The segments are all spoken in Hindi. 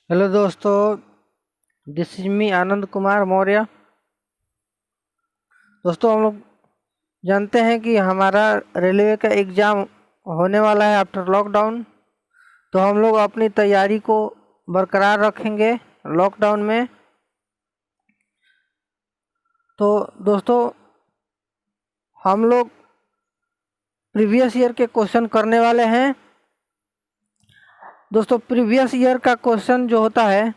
हेलो दोस्तों, this is me Anand Kumar Maurya. दोस्तों, हम लोग जानते हैं कि हमारा रेलवे का एग्ज़ाम होने वाला है आफ्टर लॉकडाउन। तो हम लोग अपनी तैयारी को बरकरार रखेंगे लॉकडाउन में। तो दोस्तों, हम लोग प्रीवियस ईयर के क्वेश्चन करने वाले हैं। दोस्तों, प्रीवियस ईयर का क्वेश्चन जो होता है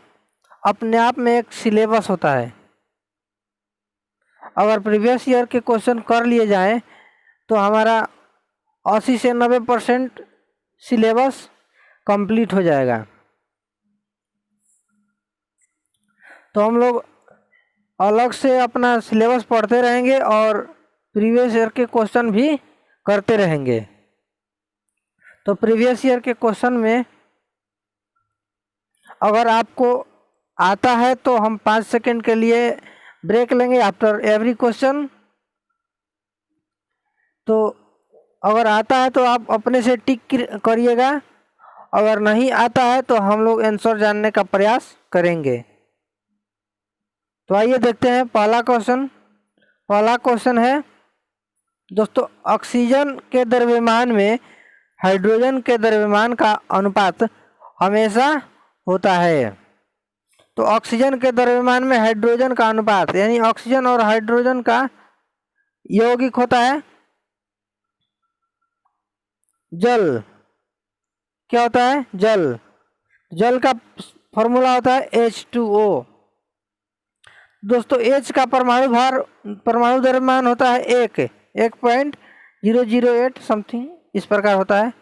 अपने आप में एक सिलेबस होता है। अगर प्रीवियस ईयर के क्वेश्चन कर लिए जाएं तो हमारा 80 से 90% सिलेबस कंप्लीट हो जाएगा। तो हम लोग अलग से अपना सिलेबस पढ़ते रहेंगे और प्रीवियस ईयर के क्वेश्चन भी करते रहेंगे। तो प्रीवियस ईयर के क्वेश्चन में अगर आपको आता है तो हम 5 सेकंड के लिए ब्रेक लेंगे आफ्टर एवरी क्वेश्चन। तो अगर आता है तो आप अपने से टिक करिएगा, अगर नहीं आता है तो हम लोग आंसर जानने का प्रयास करेंगे। तो आइए देखते हैं पहला क्वेश्चन है दोस्तों, ऑक्सीजन के द्रव्यमान में हाइड्रोजन के द्रव्यमान का अनुपात हमेशा होता है। तो ऑक्सीजन के द्रव्यमान में हाइड्रोजन का अनुपात यानी ऑक्सीजन और हाइड्रोजन का यौगिक होता है जल। क्या होता है? जल का फॉर्मूला होता है H2O। दोस्तों, H का परमाणु द्रव्यमान होता है 1.008 समथिंग इस प्रकार होता है,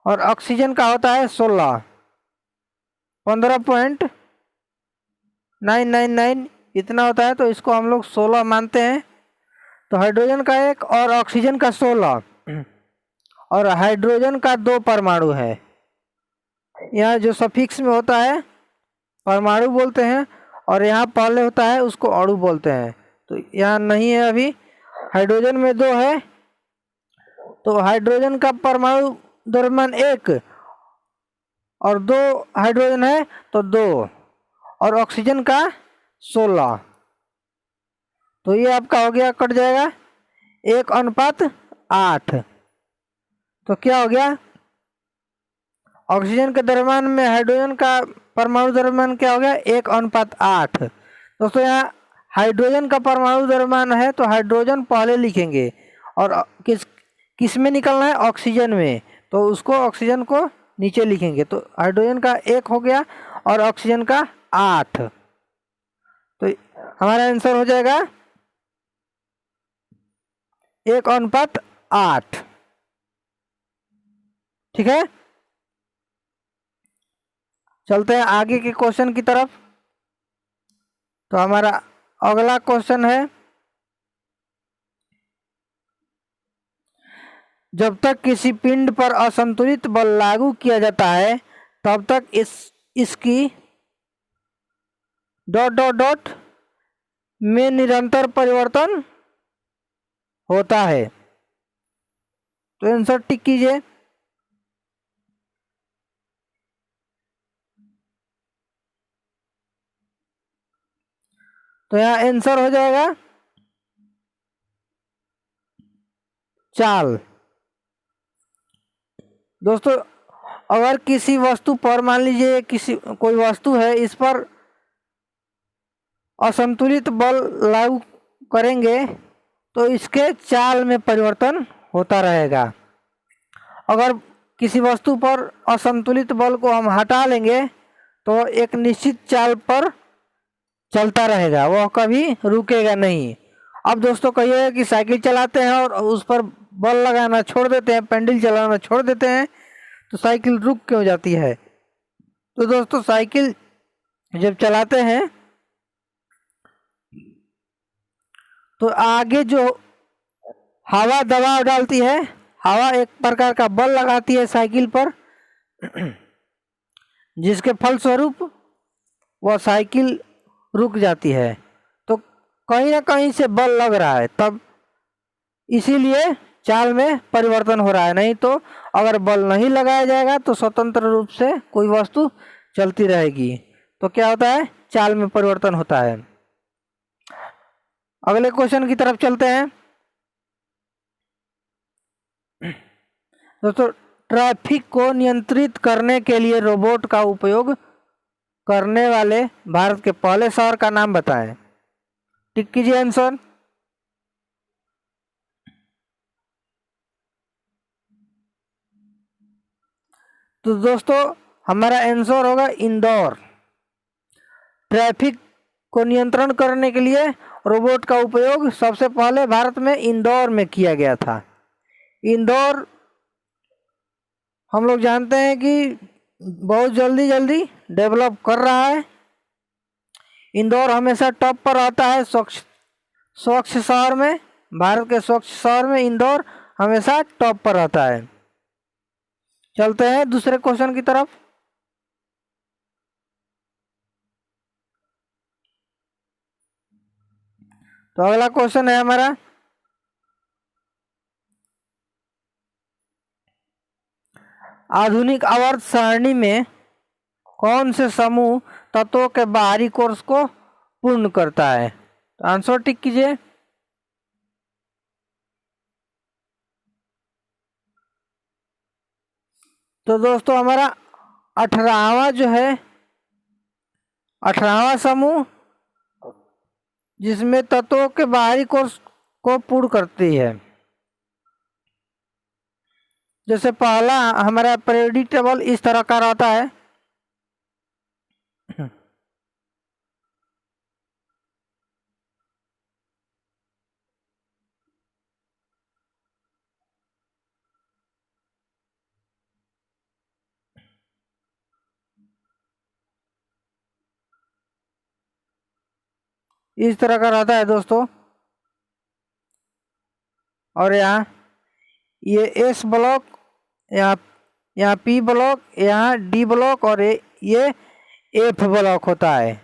और ऑक्सीजन का होता है 15.999 इतना होता है। तो इसको हम लोग 16 मानते हैं। तो हाइड्रोजन का 1 और ऑक्सीजन का 16, और हाइड्रोजन का 2 परमाणु है। यहाँ जो सफिक्स में होता है परमाणु बोलते हैं, और यहाँ पहले होता है उसको अणु बोलते हैं। तो यहाँ नहीं है अभी। हाइड्रोजन में 2 है, तो हाइड्रोजन का परमाणु द्रव्यमान 1 और 2 हाइड्रोजन है तो 2, और ऑक्सीजन का 16। तो ये आपका हो गया, कट जाएगा 1:8। तो क्या हो गया? ऑक्सीजन के द्रव्यमान में हाइड्रोजन का परमाणु द्रव्यमान क्या हो गया? 1:8। दोस्तों, यहाँ हाइड्रोजन का परमाणु द्रव्यमान है तो हाइड्रोजन पहले लिखेंगे, और किस में निकलना है? ऑक्सीजन में। तो उसको ऑक्सीजन को नीचे लिखेंगे। तो हाइड्रोजन का 1 हो गया और ऑक्सीजन का 8। तो हमारा आंसर हो जाएगा 1:8। ठीक है, चलते हैं आगे के क्वेश्चन की तरफ। तो हमारा अगला क्वेश्चन है, जब तक किसी पिंड पर असंतुलित बल लागू किया जाता है तब तक इसकी ... में निरंतर परिवर्तन होता है। तो आंसर टिक कीजिए। तो यहाँ आंसर हो जाएगा चाल। दोस्तों, अगर किसी वस्तु पर, मान लीजिए कोई वस्तु है, इस पर असंतुलित बल लागू करेंगे तो इसके चाल में परिवर्तन होता रहेगा। अगर किसी वस्तु पर असंतुलित बल को हम हटा लेंगे तो एक निश्चित चाल पर चलता रहेगा, वह कभी रुकेगा नहीं। अब दोस्तों, कहिए कि साइकिल चलाते हैं और उस पर बल लगाना छोड़ देते हैं, पेंडल चलाना छोड़ देते हैं, तो साइकिल रुक क्यों जाती है? तो दोस्तों, साइकिल जब चलाते हैं तो आगे जो हवा दबाव डालती है, हवा एक प्रकार का बल लगाती है साइकिल पर, जिसके फलस्वरूप वह साइकिल रुक जाती है। तो कहीं ना कहीं से बल लग रहा है, तब इसीलिए चाल में परिवर्तन हो रहा है। नहीं तो अगर बल नहीं लगाया जाएगा तो स्वतंत्र रूप से कोई वस्तु चलती रहेगी तो क्या होता है, चाल में परिवर्तन होता है। अगले क्वेश्चन की तरफ चलते हैं। दोस्तों, ट्रैफिक को नियंत्रित करने के लिए रोबोट का उपयोग करने वाले भारत के पहले शहर का नाम बताएं। टिक कीजिए आंसर। तो दोस्तों, हमारा आंसर होगा इंदौर। ट्रैफिक को नियंत्रण करने के लिए रोबोट का उपयोग सबसे पहले भारत में इंदौर में किया गया था। इंदौर हम लोग जानते हैं कि बहुत जल्दी जल्दी डेवलप कर रहा है। इंदौर हमेशा टॉप पर आता है स्वच्छ शहर में। भारत के स्वच्छ शहर में इंदौर हमेशा टॉप पर आता है। चलते हैं दूसरे क्वेश्चन की तरफ। तो अगला क्वेश्चन है हमारा, आधुनिक आवर्त सारणी में कौन से समूह तत्वों के बाहरी कोर्स को पूर्ण करता है। तो आंसर टिक कीजिए। तो दोस्तों, हमारा 18वां जो है, 18वां समूह जिसमें तत्वों के बाहरी कोर्स को पूर्ण करती है। जैसे पहला हमारा पीरियोडिक टेबल इस तरह का रहता है। इस तरह का रहता है दोस्तों। और यहाँ ये एस ब्लॉक, यहाँ पी ब्लॉक, यहाँ डी ब्लॉक और ये एफ ब्लॉक होता है।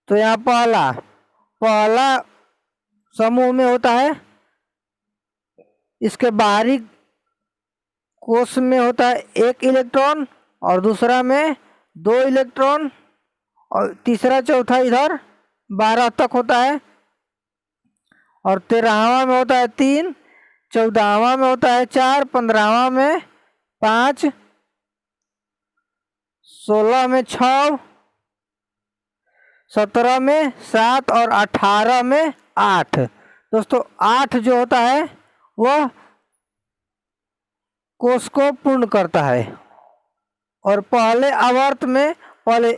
तो यहाँ पहला समूह में होता है, इसके बाहरी कोश में होता है 1 इलेक्ट्रॉन और दूसरा में 2 इलेक्ट्रॉन और तीसरा चौथा इधर 12 तक होता है। और 13वां में होता है 3, 14वां में होता है 4, 15वां में 5, 16 में 6, 17 में 7 और 18 में 8। दोस्तों, 8 जो होता है वह कोश को पूर्ण करता है। और पहले आवर्त में, पहले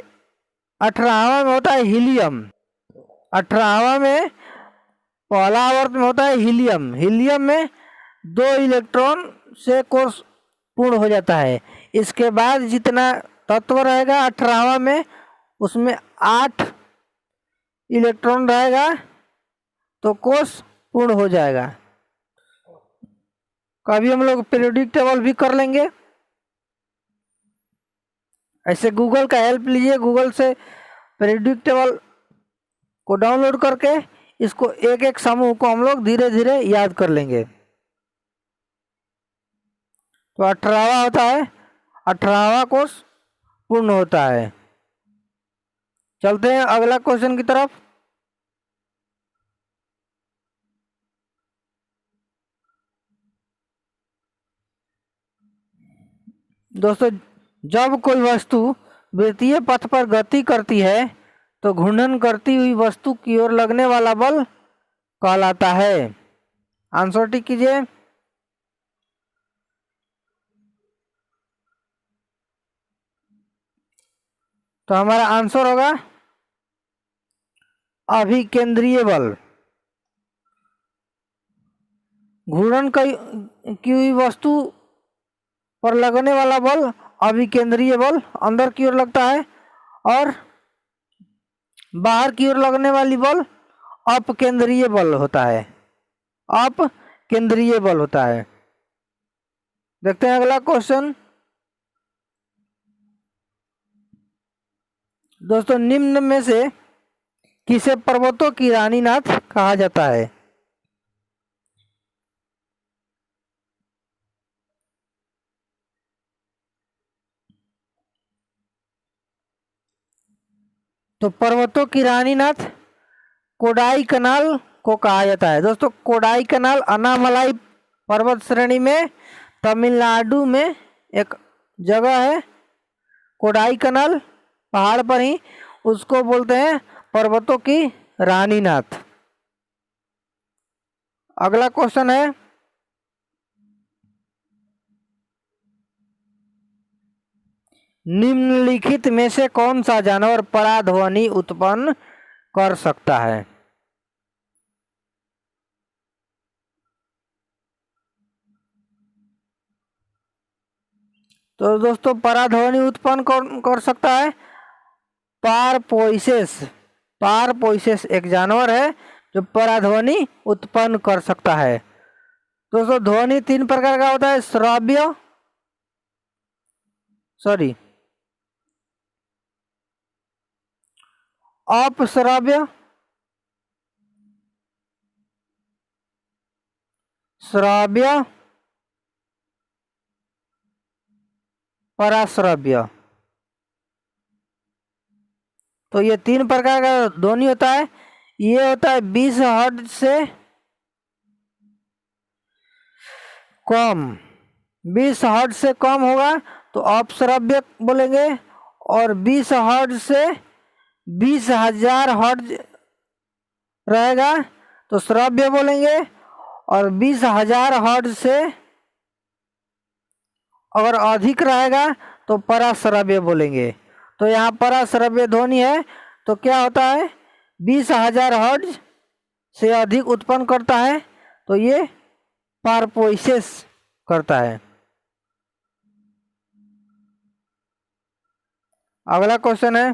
18वां में होता है हीलियम। 18वां में पहला आवर्त में होता है हीलियम। हीलियम में 2 इलेक्ट्रॉन से कोश पूर्ण हो जाता है। इसके बाद जितना तत्व रहेगा 18वां में, उसमें 8 इलेक्ट्रॉन रहेगा तो कोश पूर्ण हो जाएगा। कभी हम लोग पीरियोडिक टेबल भी कर लेंगे। ऐसे गूगल का हेल्प लीजिए, गूगल से पीरियोडिक टेबल को डाउनलोड करके इसको एक एक समूह को हम लोग धीरे धीरे याद कर लेंगे। तो 18वां होता है, 18वां कोश पूर्ण होता है। चलते हैं अगला क्वेश्चन की तरफ। दोस्तों, जब कोई वस्तु वृत्तीय पथ पर गति करती है तो घूर्णन करती हुई वस्तु की ओर लगने वाला बल कहलाता है। आंसर टिक कीजिए। तो हमारा आंसर होगा अभिकेंद्रीय बल। घूर्णन की हुई वस्तु पर लगने वाला बल अभिकेंद्रीय बल अंदर की ओर लगता है, और बाहर की ओर लगने वाली बल अपकेंद्रीय बल होता है। अपकेंद्रीय बल होता है। देखते हैं अगला क्वेश्चन। दोस्तों, निम्न में से किसे पर्वतों की रानी नाथ कहा जाता है। तो पर्वतों की रानी नाथ कोडाई कनाल को कहा जाता है। दोस्तों कोडाई कनाल अनामलाई पर्वत श्रेणी में तमिलनाडु में एक जगह है, कोडाई कनाल पहाड़ पर ही, उसको बोलते हैं पर्वतों की रानी नाथ। अगला क्वेश्चन है, निम्नलिखित में से कौन सा जानवर पराध्वनि उत्पन्न कर सकता है? तो दोस्तों पराध्वनि उत्पन्न कौन कर सकता है? पारपोइसेस। पारपोइसेस एक जानवर है जो पराध्वनि उत्पन्न कर सकता है। दोस्तों ध्वनि 3 प्रकार का होता है, श्रव्य, अपश्रव्य, श्रव्य, पराश्रव्य। तो ये 3 प्रकार का ध्वनि होता है। ये होता है 20 हर्ट्ज से कम, 20 हर्ट्ज से कम होगा तो अपश्रव्य बोलेंगे, और 20 हर्ट्ज से 20,000 हर्ट्ज रहेगा तो श्रव्य बोलेंगे, और 20,000 हर्ट्ज से अगर अधिक रहेगा तो पराश्रव्य बोलेंगे। तो यहाँ पराश्रव्य ध्वनि है तो क्या होता है, 20,000 हर्ट्ज से अधिक उत्पन्न करता है तो ये पारपोइसेस करता है। अगला क्वेश्चन है,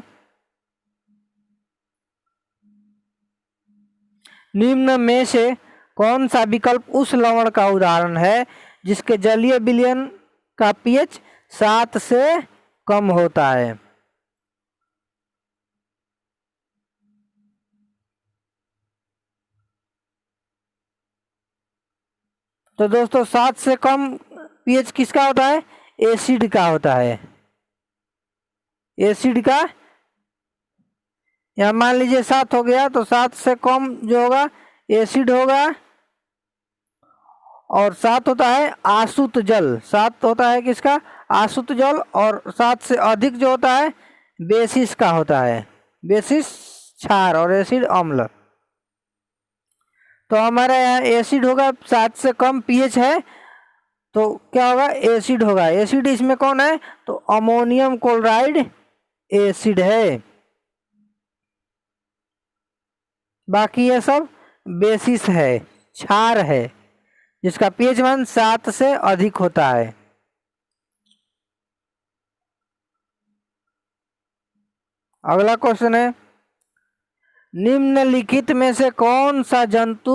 निम्न में से कौन सा विकल्प उस लवण का उदाहरण है जिसके जलीय विलयन का पीएच 7 से कम होता है? तो दोस्तों 7 से कम पीएच किसका होता है? एसिड का होता है। एसिड का, या मान लीजिए 7 हो गया तो 7 से कम जो होगा एसिड होगा, और 7 होता है आसुत जल। 7 होता है किसका? आसुत जल। और 7 से अधिक जो होता है बेसिस का होता है, बेसिस क्षार और एसिड अम्ल। तो हमारे यहाँ एसिड होगा, 7 से कम पीएच है तो क्या होगा? एसिड होगा। एसिड इसमें कौन है? तो अमोनियम क्लोराइड एसिड है। बाकी ये सब बेसिस है, क्षार है, जिसका पीएच मान 7 से अधिक होता है। अगला क्वेश्चन है, निम्नलिखित में से कौन सा जंतु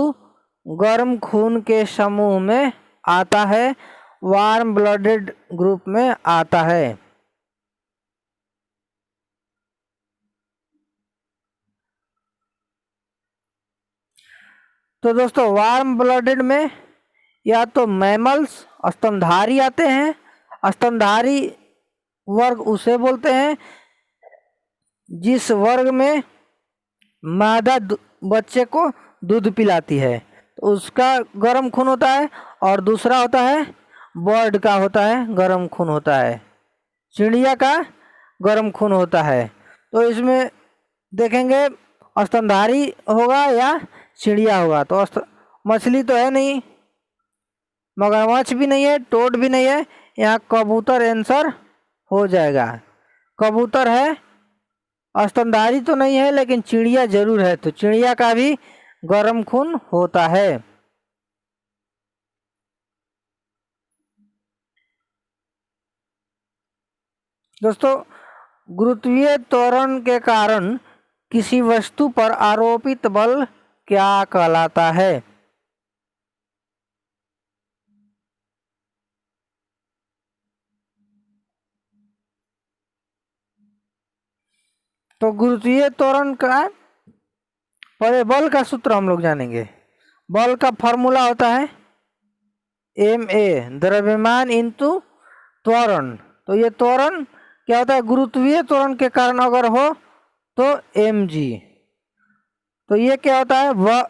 गर्म खून के समूह में आता है, वार्म ब्लडेड ग्रुप में आता है? तो दोस्तों वार्म ब्लडेड में या तो मैमल्स, स्तनधारी आते हैं। स्तनधारी वर्ग उसे बोलते हैं जिस वर्ग में मादा बच्चे को दूध पिलाती है, तो उसका गर्म खून होता है। और दूसरा होता है बर्ड का होता है, गर्म खून होता है, चिड़िया का गर्म खून होता है। तो इसमें देखेंगे स्तनधारी होगा या चिड़िया होगा। तो मछली तो है नहीं, मगरमच्छ भी नहीं है, टोड भी नहीं है, यहाँ कबूतर आंसर हो जाएगा। कबूतर है, स्तनधारी तो नहीं है लेकिन चिड़िया जरूर है, तो चिड़िया का भी गर्म खून होता है। दोस्तों गुरुत्वीय त्वरण के कारण किसी वस्तु पर आरोपित बल क्या कहलाता है? तो गुरुत्वीय त्वरण का पहले बल का सूत्र हम लोग जानेंगे। बल का फॉर्मूला होता है ma, द्रव्यमान इंटू त्वरण। तो ये त्वरण क्या होता है? गुरुत्वीय त्वरण के कारण अगर हो तो mg। तो ये क्या होता है, वह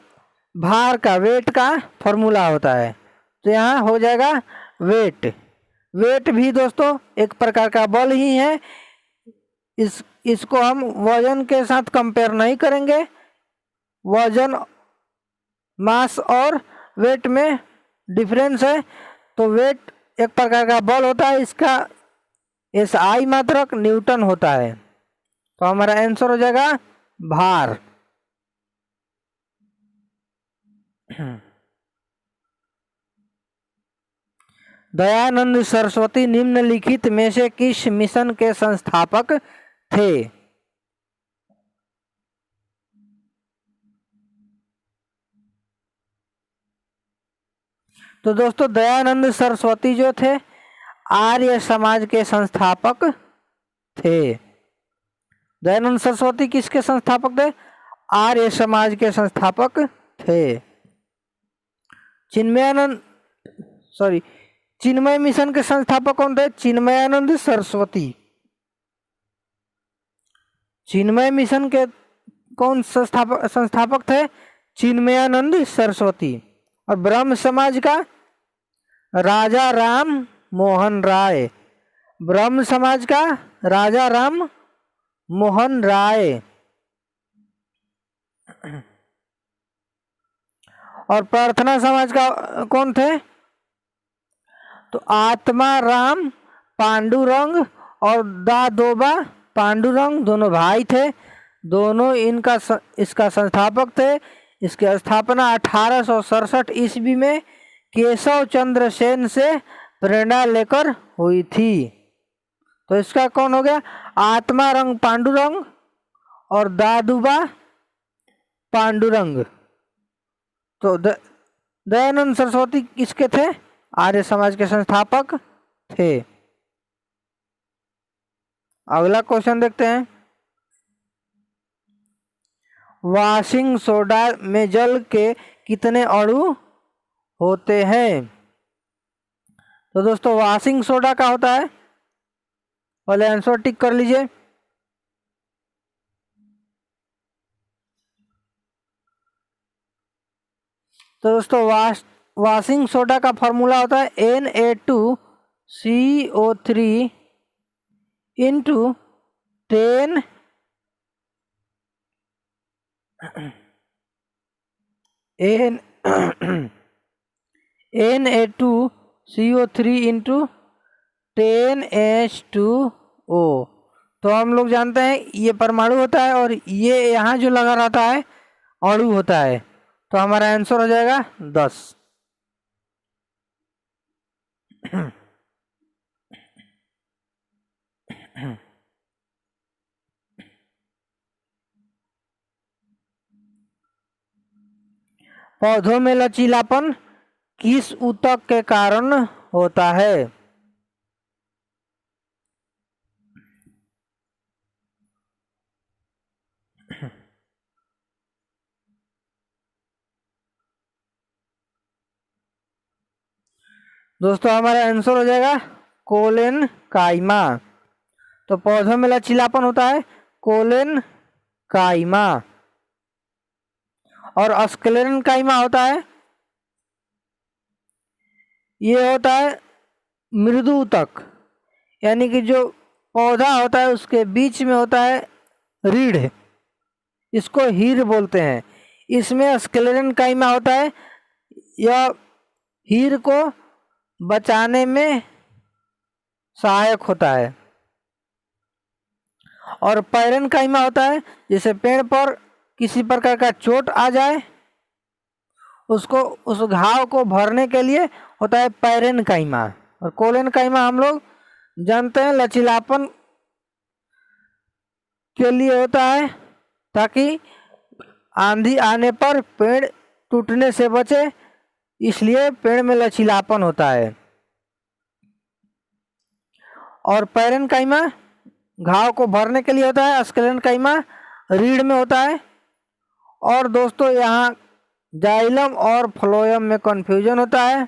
भार का, वेट का फॉर्मूला होता है। तो यहाँ हो जाएगा वेट। वेट भी दोस्तों एक प्रकार का बल ही है। इसको हम वजन के साथ कंपेयर नहीं करेंगे। वजन, मास और वेट में डिफरेंस है। तो वेट एक प्रकार का बल होता है, इसका SI मात्रक न्यूटन होता है। तो हमारा आंसर हो जाएगा भार। दयानंद सरस्वती निम्नलिखित में से किस मिशन के संस्थापक थे? तो दोस्तों दयानंद सरस्वती जो थे आर्य समाज के संस्थापक थे। दयानंद सरस्वती किसके संस्थापक थे? आर्य समाज के संस्थापक थे। चिन्मय मिशन के संस्थापक कौन थे? चिन्मयानंद सरस्वती। चिन्मय मिशन के कौन संस्थापक थे? चिन्मयानंद सरस्वती। और ब्रह्म समाज का राजा राम मोहन राय। ब्रह्म समाज का राजा राम मोहन राय। और प्रार्थना समाज का कौन थे? तो आत्मा राम पांडुरंग और दादोबा पांडुरंग दोनों भाई थे। दोनों इसका संस्थापक थे। इसकी स्थापना 1867 ईस्वी में केशव चंद्र सेन से प्रेरणा लेकर हुई थी। तो इसका कौन हो गया? आत्मा रंग पांडुरंग और दादुबा पांडुरंग। तो दयानंद सरस्वती किसके थे? आर्य समाज के संस्थापक थे। अगला क्वेश्चन देखते हैं। वॉशिंग सोडा में जल के कितने अणु होते हैं? तो दोस्तों वॉशिंग सोडा का होता है, पहले आंसर टिक कर लीजिए। तो दोस्तों वॉशिंग सोडा का फॉर्मूला होता है Na2CO3 into 10 Na2CO3 into 10H2O। तो हम लोग जानते हैं ये परमाणु होता है और ये यहाँ जो लगा रहता है अणु होता है। तो हमारा आंसर हो जाएगा 10। पौधों में लचीलापन किस ऊतक के कारण होता है? दोस्तों हमारा आंसर हो जाएगा कोलेन काइमा। तो पौधों में लचीलापन होता है कोलेन काइमा। और स्क्लेरन काइमा होता है, ये होता है मृदु ऊतक, यानी कि जो पौधा होता है उसके बीच में होता है रीढ़, इसको हीर बोलते हैं। इसमें स्क्लेरन काइमा होता है, यह हीर को बचाने में सहायक होता है। और पैरन काइमा होता है, जैसे पेड़ पर किसी प्रकार का चोट आ जाए उसको, उस घाव को भरने के लिए होता है पैरन काइमा। और कोलेन काइमा हम लोग जानते हैं लचीलापन के लिए होता है, ताकि आंधी आने पर पेड़ टूटने से बचे, इसलिए पेड़ में लचीलापन होता है। और पैरन काइमा घाव को भरने के लिए होता है, स्क्लेरन काइमा रीढ़ में होता है। और दोस्तों यहाँ जाइलम और फ्लोएम में कन्फ्यूजन होता है।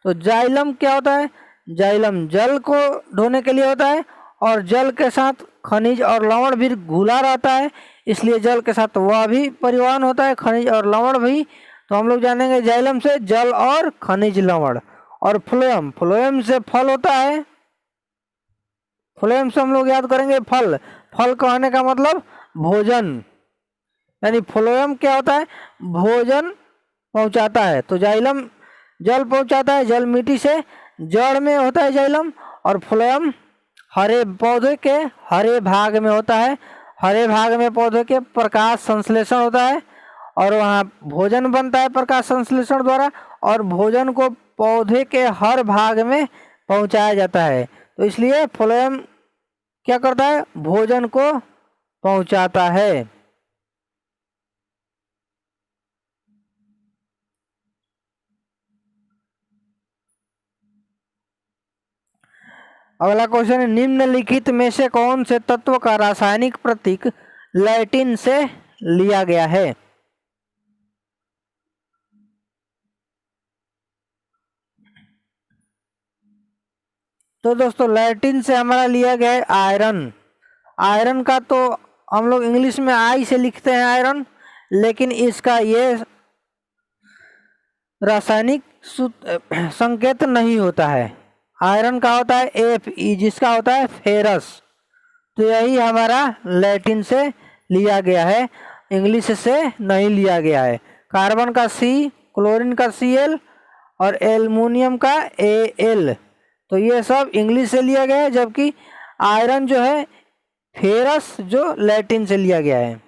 तो जाइलम क्या होता है? जाइलम जल को ढोने के लिए होता है और जल के साथ खनिज और लवण भी घुला रहता है, इसलिए जल के साथ वह भी परिवहन होता है, खनिज और लवण भी। तो हम लोग जानेंगे जाइलम से जल और खनिज लवण। और फ्लोएम, फ्लोएम से फल होता है। फ्लोएम से हम लोग याद करेंगे फल, फल कहने का मतलब भोजन, यानी फ्लोएम क्या होता है, भोजन पहुंचाता है। तो जाइलम जल पहुंचाता है, जल मिट्टी से, जड़ में होता है जाइलम। और फ्लोएम हरे पौधे के हरे भाग में होता है, हरे भाग में पौधे के प्रकाश संश्लेषण होता है और वहाँ भोजन बनता है प्रकाश संश्लेषण द्वारा, और भोजन को पौधे के हर भाग में पहुंचाया जाता है। तो इसलिए फ्लोएम क्या करता है, भोजन को पहुंचाता है। अगला क्वेश्चन है, निम्नलिखित में से कौन से तत्व का रासायनिक प्रतीक लैटिन से लिया गया है। तो दोस्तों लैटिन से हमारा लिया गया है आयरन। आयरन का तो हम लोग इंग्लिश में आई से लिखते हैं आयरन, लेकिन इसका ये रासायनिक संकेत नहीं होता है। आयरन का होता है Fe, जिसका होता है फेरस। तो यही हमारा लैटिन से लिया गया है, इंग्लिश से नहीं लिया गया है। कार्बन का C, क्लोरीन का Cl और एल्युमिनियम का Al, तो ये सब इंग्लिश से लिया गया है, जबकि आयरन जो है फेरस जो लैटिन से लिया गया है।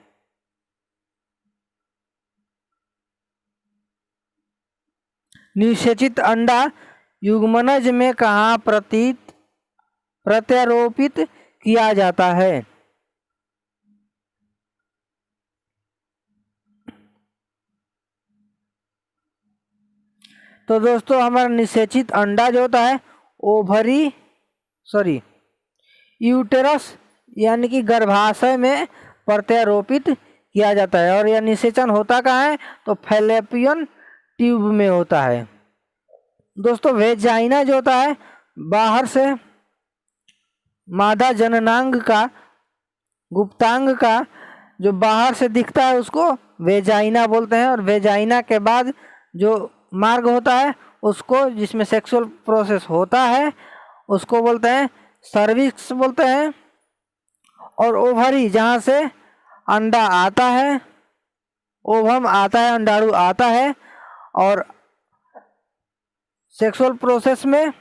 निषेचित अंडा युग्मनज में कहाँ प्रत्यारोपित किया जाता है। तो दोस्तों हमारा निषेचित अंडा जो होता है यूटेरस यानी कि गर्भाशय में प्रत्यारोपित किया जाता है। और यह निषेचन होता कहाँ है, तो फैलोपियन ट्यूब में होता है। दोस्तों वेजाइना जो होता है, बाहर से मादा जननांग का गुप्तांग का जो बाहर से दिखता है उसको वेजाइना बोलते हैं। और वेजाइना के बाद जो मार्ग होता है उसको, जिसमें सेक्सुअल प्रोसेस होता है, उसको बोलते हैं सर्विक्स बोलते हैं। और ओवरी जहाँ से अंडा आता है, ओवम आता है, अंडाणु आता है। और सेक्सुअल प्रोसेस में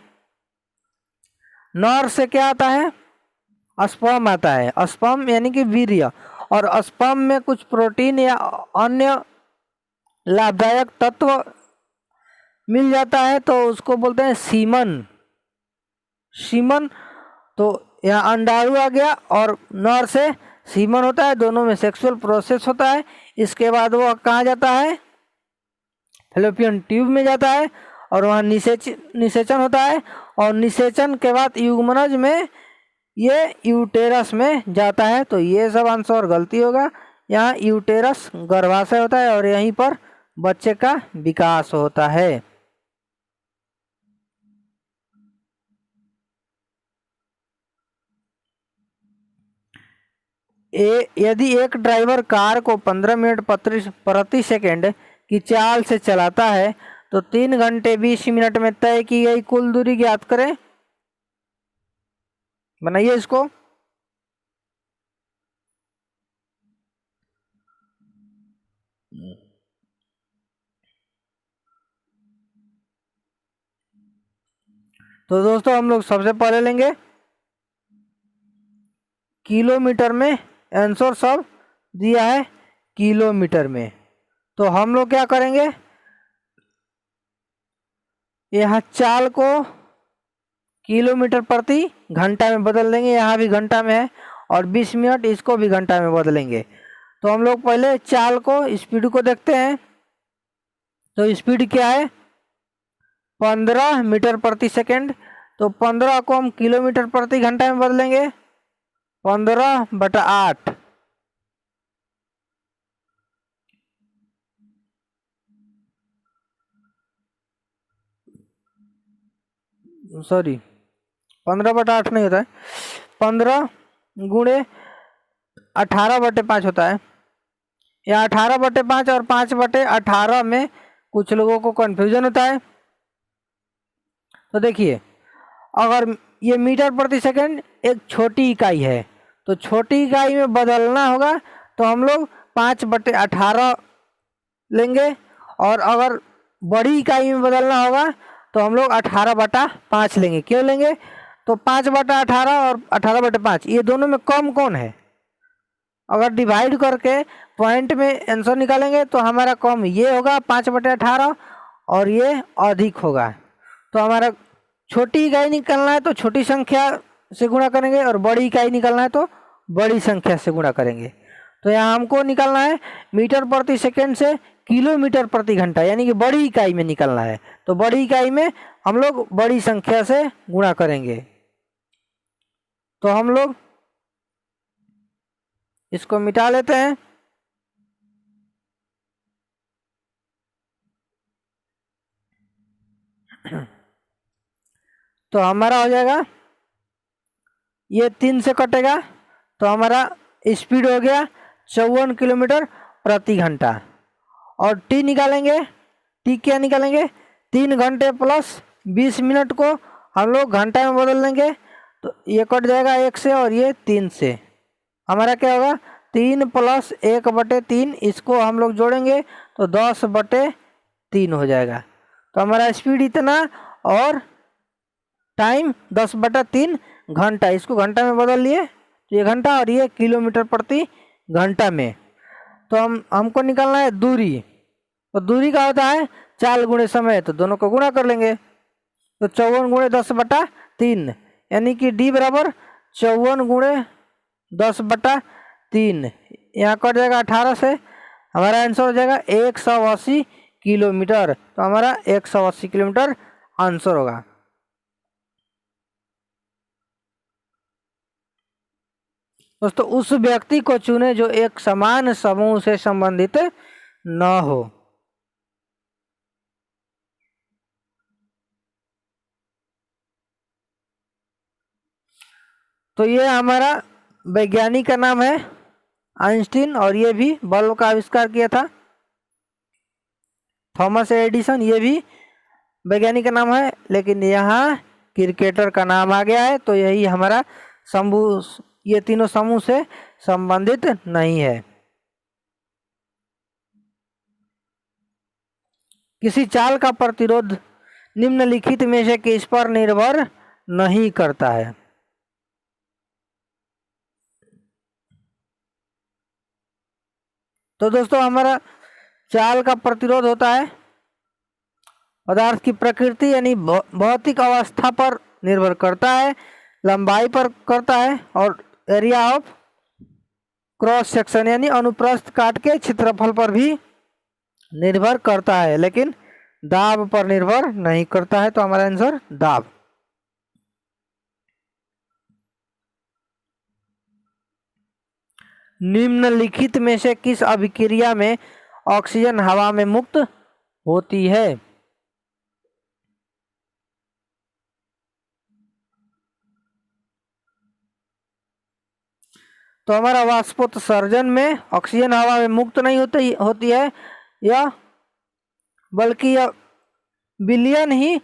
नर से क्या आता है, स्पर्म आता है। स्पर्म यानी कि वीर्य, और स्पर्म में कुछ प्रोटीन या अन्य लाभदायक तत्व मिल जाता है, तो उसको बोलते हैं सीमन। सीमन, तो यहाँ अंडाणु आ गया और नर से सीमन होता है, दोनों में सेक्सुअल प्रोसेस होता है। इसके बाद वो कहाँ जाता है, फैलोपियन ट्यूब में जाता है और वहाँ निषेचन होता है। और निषेचन के बाद युग्मनज में ये यूटेरस में जाता है। तो ये सब आंसर गलती होगा। यहाँ यूटेरस गर्भाशय होता है और यहीं पर बच्चे का विकास होता है। यदि एक ड्राइवर कार को 15 मिनट प्रति सेकंड की चाल से चलाता है तो 3 घंटे 20 मिनट में तय की गई कुल दूरी ज्ञात करें। बनाइए इसको। तो दोस्तों हम लोग सबसे पहले लेंगे किलोमीटर में, आंसर सब दिया है किलोमीटर में। तो हम लोग क्या करेंगे, यहाँ चाल को किलोमीटर प्रति घंटा में बदल देंगे, यहाँ भी घंटा में है, और 20 मिनट इसको भी घंटा में बदलेंगे। तो हम लोग पहले चाल को, स्पीड को देखते हैं। तो स्पीड क्या है, 15 मीटर प्रति सेकंड। तो 15 को हम किलोमीटर प्रति घंटा में बदलेंगे, 15/8। सॉरी 15/8 नहीं होता है, 15 गुणे 18/5 होता है, या 18/5 और 5/18 में कुछ लोगों को कन्फ्यूजन होता है। तो देखिए, अगर ये मीटर प्रति सेकंड एक छोटी इकाई है तो छोटी इकाई में बदलना होगा तो हम लोग 5/18 लेंगे, और अगर बड़ी इकाई में बदलना होगा तो हम लोग 18/5 लेंगे। क्यों लेंगे? तो 5/18 और 18/5 ये दोनों में कम कौन है? अगर डिवाइड करके पॉइंट में आंसर निकालेंगे तो हमारा कम ये होगा 5/18 और ये अधिक होगा। तो हमारा छोटी इकाई निकालना है तो छोटी संख्या से गुणा करेंगे, और बड़ी इकाई निकालना है तो बड़ी संख्या से गुणा करेंगे। तो यहाँ हमको निकालना है मीटर प्रति सेकंड से किलोमीटर प्रति घंटा, यानी कि बड़ी इकाई में निकालना है। तो बड़ी इकाई में हम लोग बड़ी संख्या से गुणा करेंगे। तो हम लोग इसको मिटा लेते हैं। तो हमारा हो जाएगा, ये 3 से कटेगा तो हमारा स्पीड हो गया 54 किलोमीटर प्रति घंटा। और टी निकालेंगे, टी क्या निकालेंगे? 3 घंटे प्लस 20 मिनट को हम लोग घंटा में बदल देंगे तो ये कट जाएगा 1 से और ये 3 से। हमारा क्या होगा? 3 + 1/3, इसको हम लोग जोड़ेंगे तो 10/3 हो जाएगा। तो हमारा स्पीड इतना और टाइम 10/3 घंटा। इसको घंटा में बदल लिए तो ये घंटा और ये किलोमीटर प्रति घंटा में। तो हमको निकालना है दूरी। तो दूरी का होता है चाल गुणे समय, तो दोनों को गुणा कर लेंगे। तो 54 × 10/3 यानी कि D बराबर 54 × 10/3। यहाँ कट जाएगा 18 से, हमारा आंसर हो जाएगा 180 किलोमीटर। तो हमारा 180 किलोमीटर आंसर होगा। दोस्तों, उस व्यक्ति को चुने जो एक समान समूह से संबंधित न हो। तो ये हमारा वैज्ञानिक का नाम है आइंस्टीन, और ये भी बल्ब का आविष्कार किया था थॉमस एडिसन। ये भी वैज्ञानिक का नाम है, लेकिन यहाँ क्रिकेटर का नाम आ गया है। तो यही हमारा समूह, ये तीनों समूह से संबंधित नहीं है। किसी चाल का प्रतिरोध निम्नलिखित में से किस पर निर्भर नहीं करता है? तो दोस्तों, हमारा चाल का प्रतिरोध होता है पदार्थ की प्रकृति यानी भौतिक अवस्था पर निर्भर करता है, लंबाई पर करता है, और एरिया ऑफ क्रॉस सेक्शन यानी अनुप्रस्थ काट के क्षेत्रफल पर भी निर्भर करता है, लेकिन दाब पर निर्भर नहीं करता है। तो हमारा आंसर दाब। निम्नलिखित में से किस अभिक्रिया में ऑक्सीजन हवा में मुक्त होती है? तो हमारा वाष्पोत्सर्जन में ऑक्सीजन हवा में मुक्त नहीं होती है, या बल्कि यह विलयन ही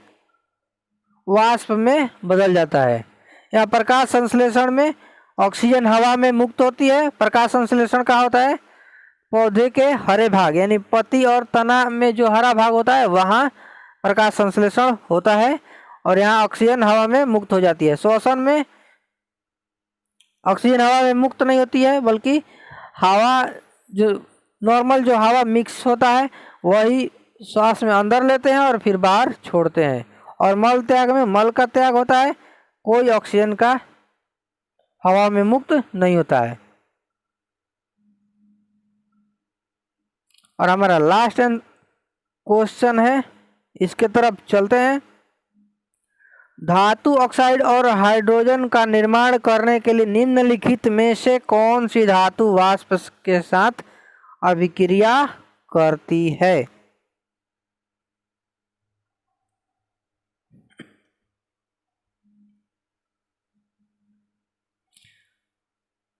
वाष्प में बदल जाता है। या प्रकाश संश्लेषण में ऑक्सीजन हवा में मुक्त होती है। प्रकाश संश्लेषण का होता है पौधे के हरे भाग यानी पत्ती और तना में जो हरा भाग होता है वहाँ प्रकाश संश्लेषण होता है, और यहाँ ऑक्सीजन हवा में मुक्त हो जाती है। श्वसन में ऑक्सीजन हवा में मुक्त नहीं होती है, बल्कि हवा जो नॉर्मल जो हवा मिक्स होता है वही श्वास में अंदर लेते हैं और फिर बाहर छोड़ते हैं। और मल त्याग में मल का त्याग होता है, कोई ऑक्सीजन का हवा में मुक्त नहीं होता है। और हमारा लास्ट क्वेश्चन है, इसके तरफ चलते हैं। धातु ऑक्साइड और हाइड्रोजन का निर्माण करने के लिए निम्नलिखित में से कौन सी धातु वाष्प के साथ अभिक्रिया करती है?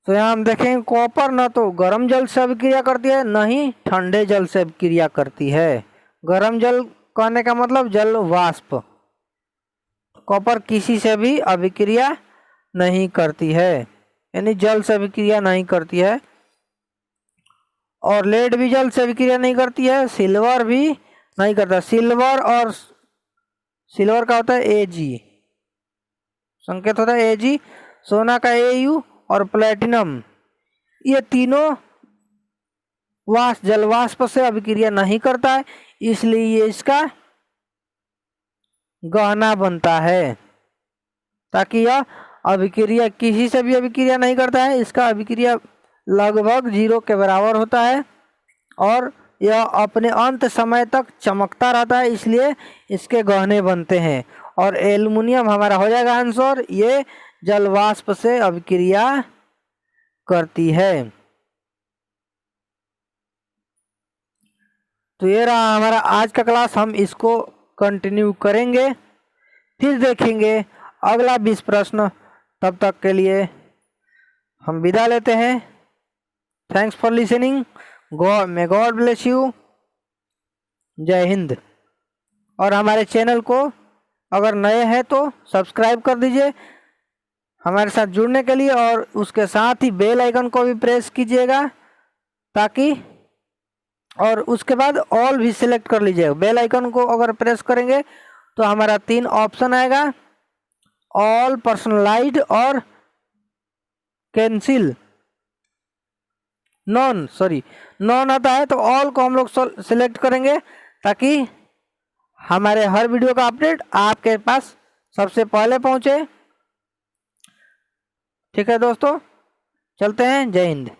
तो यहाँ हम देखेंगे कॉपर न तो गर्म जल से अभिक्रिया करती है न ही ठंडे जल से अभिक्रिया करती है। गर्म जल कहने का मतलब जल वाष्प। कॉपर किसी से भी अभिक्रिया नहीं करती है, यानी जल से अभिक्रिया नहीं करती है। और लेड भी जल से अभिक्रिया नहीं करती है, सिल्वर भी नहीं करता। सिल्वर का होता है Ag, संकेत होता है Ag, सोना का Au और प्लेटिनम, ये तीनों जल वाष्प से अभिक्रिया नहीं करता है, इसलिए ये इसका गहना बनता है। ताकि यह अभिक्रिया किसी से भी अभिक्रिया नहीं करता है, इसका अभिक्रिया लगभग 0 के बराबर होता है और यह अपने अंत समय तक चमकता रहता है, इसलिए इसके गहने बनते हैं। और एल्युमिनियम हमारा हो जाएगा आंसर, ये जल वाष्प से अभिक्रिया करती है। तो ये रहा हमारा आज का क्लास, हम इसको कंटिन्यू करेंगे, फिर देखेंगे अगला 20 प्रश्न। तब तक के लिए हम विदा लेते हैं। Thanks for listening, may God bless you, जय हिंद। और हमारे चैनल को अगर नए हैं तो सब्सक्राइब कर दीजिए हमारे साथ जुड़ने के लिए, और उसके साथ ही बेल आइकन को भी प्रेस कीजिएगा ताकि, और उसके बाद ऑल भी सिलेक्ट कर लीजिए। बेल आइकन को अगर प्रेस करेंगे तो हमारा 3 ऑप्शन आएगा, ऑल, पर्सनलाइज्ड और कैंसिल, नॉन आता है, तो ऑल को हम लोग सिलेक्ट करेंगे ताकि हमारे हर वीडियो का अपडेट आपके पास सबसे पहले पहुंचे। ठीक है दोस्तों, चलते हैं, जय हिंद।